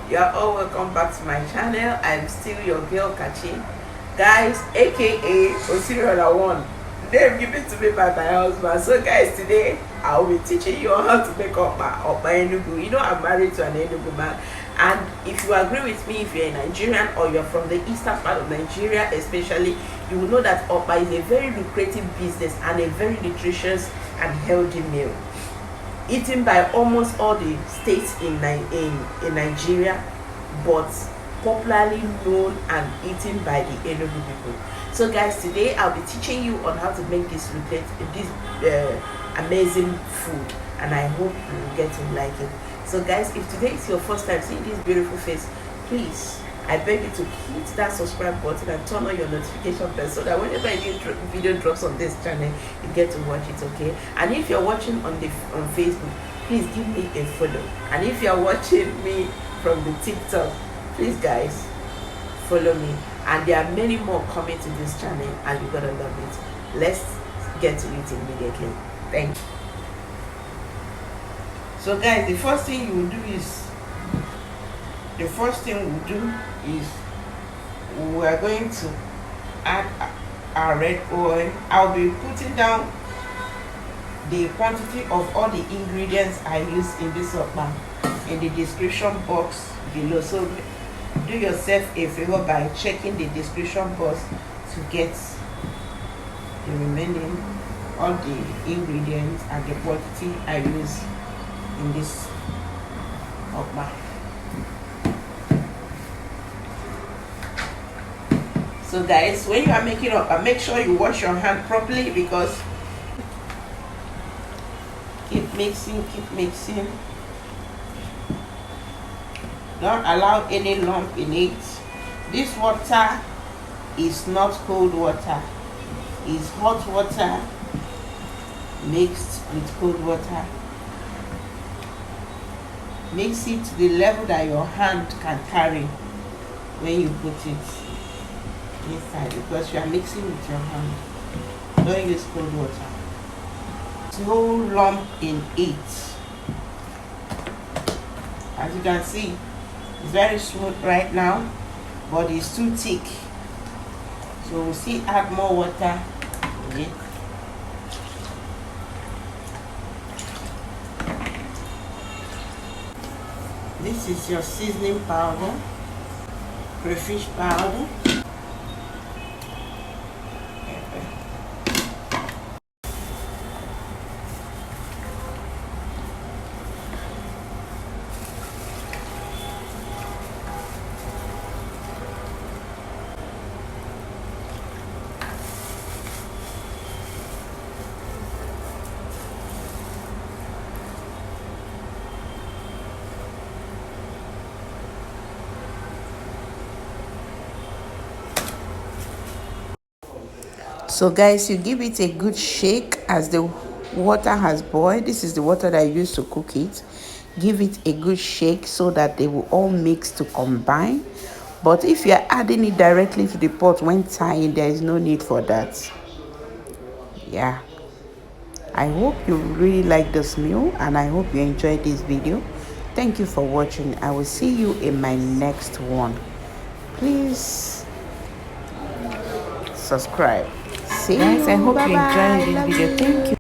You are all welcome back to my channel. I'm still your girl Kachi, guys, aka Osiriola1, name given to me by my husband. So guys, today I will be teaching you on how to make Okpa Enugu. You know, I'm married to an Enugu man, and if you agree with me, if you're a Nigerian or you're from the eastern part of Nigeria especially, you will know that Okpa is a very lucrative business and a very nutritious and healthy meal, eaten by almost all the states in Nigeria, but popularly known and eaten by the Enugu people. So guys, today I'll be teaching you on how to make this amazing food, and I hope you will get to like it. So guys, if today is your first time seeing this beautiful face, please, I beg you to hit that subscribe button and turn on your notification bell so that whenever a new video drops on this channel, you get to watch it, okay? And if you're watching on Facebook, please give me a follow. And if you're watching me from the TikTok, please guys, follow me. And there are many more coming to this channel, and you're gonna love it. Let's get to it immediately. Thank you. So guys, the first thing we'll do is we are going to add our red oil. I'll be putting down the quantity of all the ingredients I use in this okpa in the description box below. So do yourself a favor by checking the description box to get the remaining all the ingredients and the quantity I use in this okpa. So guys, when you are making okpa, make sure you wash your hand properly, because keep mixing. Don't allow any lump in it. This water is not cold water, it's hot water mixed with cold water. Mix it to the level that your hand can carry when you put it inside, because you are mixing with your hand. Don't use cold water. No lump in it. As you can see, it's very smooth right now, but it's too thick, so we'll still add more water in it. This is your seasoning powder, crayfish powder, so guys, you give it a good shake as the water has boiled. This is the water that I used to cook it. Give it a good shake so that they will all mix to combine. But if you are adding it directly to the pot when tying, there is no need for that. Yeah, I hope you really like this meal, and I hope you enjoyed this video. Thank you for watching. I will see you in my next one. Please subscribe. See you. Guys, I hope you enjoyed this video. Thank you.